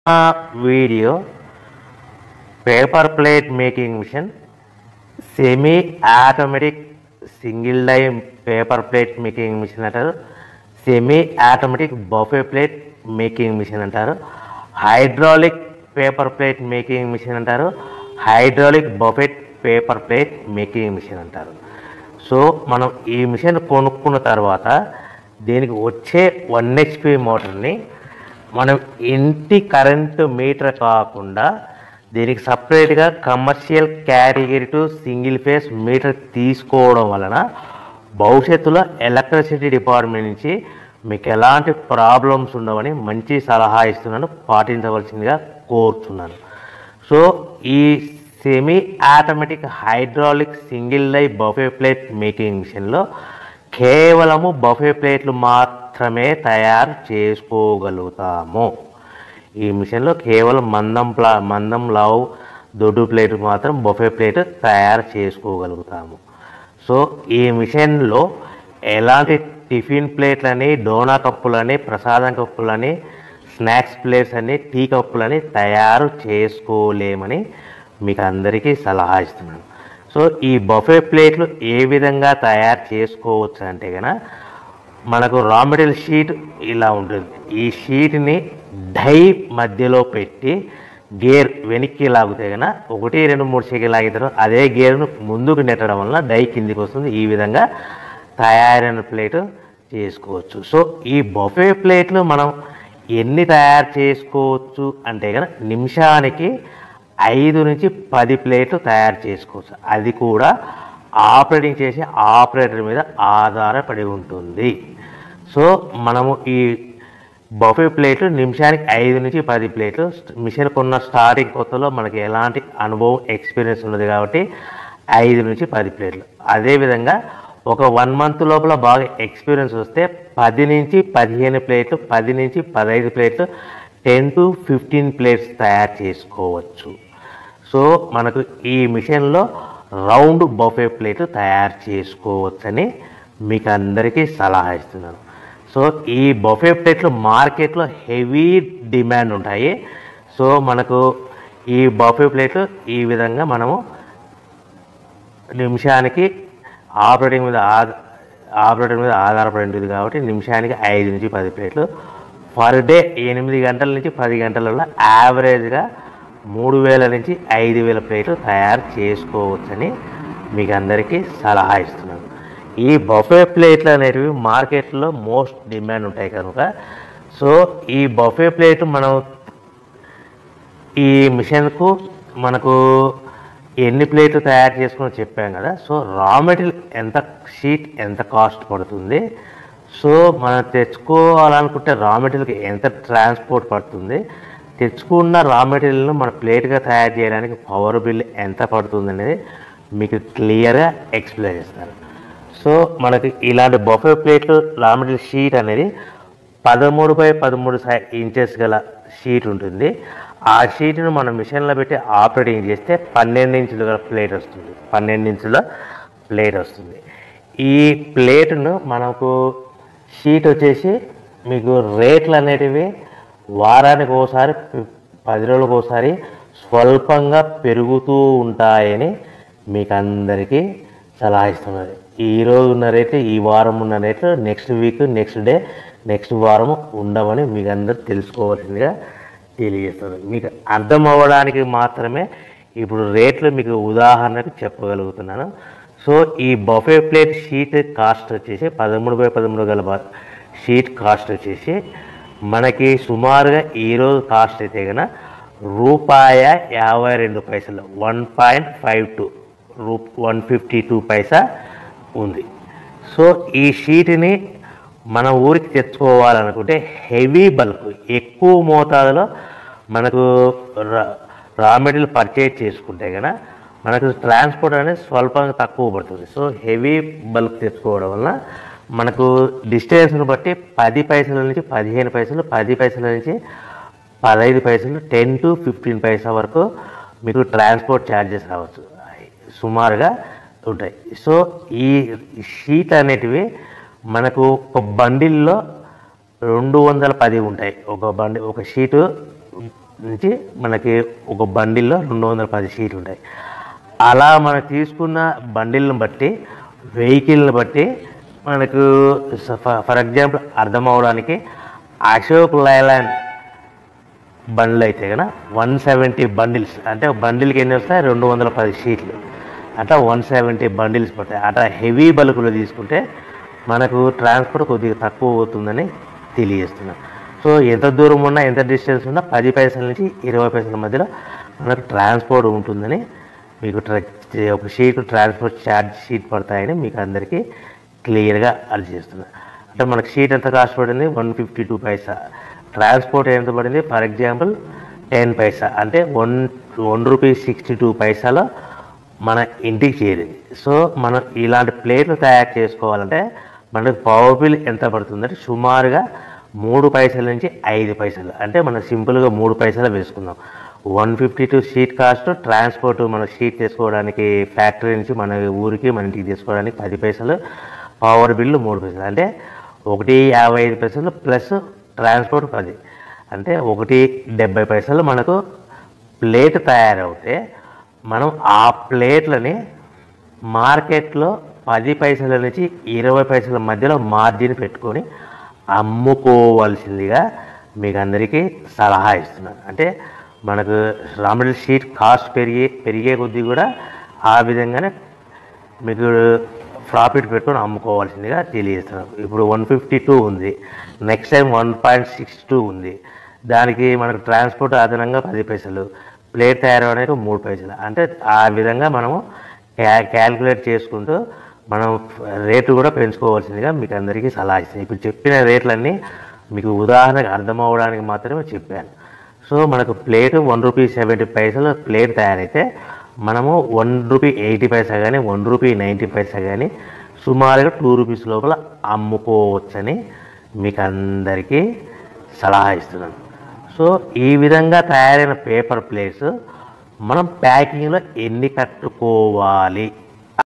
Video paper plate making machine semi automatic single die paper plate making machine అంటారు. Semi automatic buffet plate making machine అంటారు. Hydraulic paper plate making machine అంటారు. Hydraulic buffet paper plate making machine అంటారు. So మనం ఈ machine కొనుక్కున్న తర్వాత దీనికి వచ్చే 1 HP మోటార్ని మనం ఇంటి కరెంటు మీటర్ కాకుండా దీనికి సపరేట్గా commercial category to single phase metre తీసుకోవడం వలన భవిష్యత్తులో ఎలక్ట్రిసిటీ డిపార్ట్మెంట్ నుంచి మీకు ఎలాంటి ప్రాబ్లమ్స్ ఉండవని మంచి సలహా ఇస్తున్నాను, పాటించవలసిందిగా కోరుతున్నాను. సో ఈ semi automatic hydraulic single die buffet plate making మిషన్లో కేవలము బఫే ప్లేట్లు మాత్రమే తయారు చేసుకోగలుగుతాము. ఈ మిషన్లో కేవలం మందం లావు దొడ్డు ప్లేట్ మాత్రం బఫే ప్లేట్ తయారు చేసుకోగలుగుతాము. సో ఈ మిషన్లో ఎలాంటి టిఫిన్ ప్లేట్లని, డోనా కప్పులని, ప్రసాదం కప్పులని, స్నాక్స్ ప్లేట్స్ అని, టీ కప్పులని తయారు చేసుకోలేమని మీకు అందరికీ సలహా ఇస్తున్నాను. సో ఈ బఫే ప్లేట్లు ఏ విధంగా తయారు చేసుకోవచ్చు అంటే కనుక మనకు రా మెటీరియల్ షీట్ ఇలా ఉంటుంది. ఈ షీట్ని డై మధ్యలో పెట్టి గేర్ వెనక్కి లాగితే కనుక 1, 2, 3 సెకండ్లు లాగితే అదే గేర్ను ముందుకు నెట్టడం వలన డై కిందికి వస్తుంది. ఈ విధంగా తయారైన ప్లేటు చేసుకోవచ్చు. సో ఈ బఫే ప్లేట్లు మనం ఎన్ని తయారు చేసుకోవచ్చు అంటే కనుక నిమిషానికి 5 నుంచి 10 ప్లేట్లు తయారు చేసుకోవచ్చు. అది కూడా ఆపరేటింగ్ చేసే ఆపరేటర్ మీద ఆధారపడి ఉంటుంది. సో మనము ఈ బఫే ప్లేట్లు నిమిషానికి 5 నుంచి 10 ప్లేట్లు మిషన్ కొన్న స్టార్టింగ్ కొత్తలో మనకి ఎలాంటి అనుభవం ఎక్స్పీరియన్స్ ఉన్నది కాబట్టి 5 నుంచి 10 ప్లేట్లు. అదేవిధంగా ఒక 1 మంత్ లోపల బాగా ఎక్స్పీరియన్స్ వస్తే 10 నుంచి 15 ప్లేట్లు, 10 నుంచి 15 ప్లేట్లు, 10 to 15 ప్లేట్స్ తయారు చేసుకోవచ్చు. సో మనకు ఈ మిషన్లో రౌండ్ బఫే ప్లేట్ తయారు చేసుకోవచ్చని మీకు అందరికీ సలహా ఇస్తున్నాను. సో ఈ బఫే ప్లేట్లు మార్కెట్లో హెవీ డిమాండ్ ఉంటాయి. సో మనకు ఈ బఫే ప్లేట్లు ఈ విధంగా మనము నిమిషానికి ఆపరేటర్ మీద ఆధారపడి ఉంటుంది కాబట్టి నిమిషానికి 5 నుంచి 10 ప్లేట్లు పర్ డే 8 గంటల నుంచి 10 గంటలలో యావరేజ్గా 3000 నుంచి 5000 ప్లేట్లు తయారు చేసుకోవచ్చని మీకు అందరికీ సలహా ఇస్తున్నాను. ఈ బఫే ప్లేట్లు అనేటివి మార్కెట్లో మోస్ట్ డిమాండ్ ఉంటాయి కనుక సో ఈ బఫే ప్లేట్ మనం ఈ మిషన్కు మనకు ఎన్ని ప్లేట్లు తయారు చేసుకుని చెప్పాం కదా. సో రా మెటీరియల్ షీట్ ఎంత కాస్ట్ పడుతుంది, సో మనం తెచ్చుకోవాలనుకుంటే రా మెటీరియల్కి ఎంత ట్రాన్స్పోర్ట్ పడుతుంది, తెచ్చుకున్న రా మెటీరియల్ను మన ప్లేట్గా తయారు చేయడానికి పవర్ బిల్ ఎంత పడుతుంది అనేది మీకు క్లియర్గా ఎక్స్ప్లెయిన్ చేస్తారు. సో మనకి ఇలాంటి బఫే ప్లేట్లు రా మెటీరియల్ షీట్ అనేది 13x13 ఇంచెస్ గల షీట్ ఉంటుంది. ఆ షీట్ను మనం మిషన్లో పెట్టి ఆపరేటింగ్ చేస్తే 12 ఇంచుల గల ప్లేట్ వస్తుంది. 12 ఇంచుల ప్లేట్ వస్తుంది. ఈ ప్లేట్ను మనకు షీట్ వచ్చేసి మీకు రేట్లు అనేటివి వారానికి ఒకసారి 10 రోజులకు ఒకసారి స్వల్పంగా పెరుగుతూ ఉంటాయని మీకు అందరికీ సలహా ఇస్తున్నారు. ఈరోజు ఉన్న రేట్లు, ఈ వారం ఉన్న రేట్లు next week, next day, next వారం ఉండవని మీకు అందరూ తెలుసుకోవాల్సిందిగా తెలియజేస్తారు. మీకు అర్థం అవ్వడానికి మాత్రమే ఇప్పుడు రేట్లు మీకు ఉదాహరణకు చెప్పగలుగుతున్నాను. సో ఈ బఫే ప్లేట్ షీట్ కాస్ట్ వచ్చేసి 13x13 గల షీట్ కాస్ట్ వచ్చేసి మనకి సుమారుగా ఈరోజు కాస్ట్ అయితే కనుక ₹52 1.52 152 పైసా ఉంది. సో ఈ షీట్ని మన ఊరికి తెచ్చుకోవాలనుకుంటే హెవీ బల్క్ ఎక్కువ మోతాదులో మనకు రా మెటీరియల్ పర్చేజ్ చేసుకుంటే కనుక మనకు ట్రాన్స్పోర్ట్ అనేది స్వల్పంగా తక్కువ పడుతుంది. సో హెవీ బల్క్ తెచ్చుకోవడం వల్ల మనకు డిస్టెన్స్ను బట్టి 10 పైసల నుంచి 15 పైసలు, 10 పైసల నుంచి 15 పైసలు, 10 to 15 పైసా వరకు మీకు ట్రాన్స్పోర్ట్ ఛార్జెస్ రావచ్చు, సుమారుగా ఉంటాయి. సో ఈ షీట్ అనేటివి మనకు ఒక బండిల్లో 210 ఉంటాయి. ఒక షీటు నుంచి మనకి ఒక బండిల్లో 210 షీట్లు ఉంటాయి. అలా మనం తీసుకున్న బండిల్ని బట్టి వెహికల్ని బట్టి మనకు ఫర్ ఎగ్జాంపుల్ అర్థం అవడానికి అశోక్ లైలాండ్ బండ్లు అయితే కనుక 170 బండిల్స్ అంటే బండిల్కి ఎన్ని వస్తాయి 210 షీట్లు అట్లా 170 బండిల్స్ పడతాయి. అట్లా హెవీ బల్కులు తీసుకుంటే మనకు ట్రాన్స్పోర్ట్ కొద్దిగా తక్కువ అవుతుందని తెలియజేస్తున్నాను. సో ఎంత దూరం ఉన్నా ఎంత డిస్టెన్స్ ఉన్నా 10 పైసల నుంచి 20 పైసల మధ్యలో మనకు ట్రాన్స్పోర్ట్ ఉంటుందని మీకు ఒక షీట్ ట్రాన్స్పోర్ట్ ఛార్జ్ షీట్ పడతాయని మీకు అందరికీ క్లియర్గా అర్థం చేస్తున్నాను. అంటే మనకు షీట్ ఎంత కాస్ట్ పడింది 152 పైసా, ట్రాన్స్పోర్ట్ ఎంత పడింది ఫర్ ఎగ్జాంపుల్ 10 పైసా అంటే 1 రూపీ 62 పైసాలో మన ఇంటికి చేరింది. సో మనం ఇలాంటి ప్లేట్లు తయారు చేసుకోవాలంటే మనకు పవర్ బిల్ ఎంత పడుతుందంటే సుమారుగా 3 పైసల నుంచి 5 పైసలు అంటే మనం సింపుల్గా 3 పైసలు వేసుకుందాం. 152 షీట్ కాస్ట్, ట్రాన్స్పోర్ట్ మన షీట్ తీసుకోవడానికి ఫ్యాక్టరీ నుంచి మన ఊరికి మన ఇంటికి తీసుకోవడానికి 10 పైసలు, పవర్ బిల్లు 3 పైసలు అంటే 1.55 పైసలు ప్లస్ ట్రాన్స్పోర్ట్ 10 అంటే 1.70 పైసలు మనకు ప్లేట్ తయారవుతే మనం ఆ ప్లేట్లని మార్కెట్లో 10 పైసల నుంచి 20 పైసల మధ్యలో మార్జిన్ పెట్టుకొని అమ్ముకోవాల్సిందిగా మీకు అందరికీ సలహా ఇస్తున్నాను. అంటే మనకు రా మెటీరియల్ షీట్ కాస్ట్ పెరిగే కొద్దీ కూడా ఆ విధంగానే మీకు ప్రాఫిట్ పెట్టుకొని అమ్ముకోవాల్సిందిగా తెలియజేస్తున్నాను. ఇప్పుడు 152 ఉంది, నెక్స్ట్ టైం 1.62 ఉంది, దానికి మనకు ట్రాన్స్పోర్ట్ అదనంగా 10 పైసలు, ప్లేట్ తయారవడానికి 3 పైసలు అంటే ఆ విధంగా మనము క్యాల్కులేట్ చేసుకుంటూ మనం రేటు కూడా పెంచుకోవాల్సిందిగా మీకు అందరికీ సలహా ఇస్తాను. ఇప్పుడు చెప్పిన రేట్లన్నీ మీకు ఉదాహరణకు అర్థం అవ్వడానికి మాత్రమే చెప్పాను. సో మనకు ప్లేటు 1 రూపీ 70 పైసలు ప్లేట్ తయారైతే మనము 1 రూపీ 80 పైసా కానీ 1 రూపీ 90 పైసా కానీ సుమారుగా 2 రూపీస్ లోపల అమ్ముకోవచ్చని మీకు అందరికీ సలహా ఇస్తున్నాను. సో ఈ విధంగా తయారైన పేపర్ ప్లేట్స్ మనం ప్యాకింగ్లో ఎన్ని కట్టుకోవాలి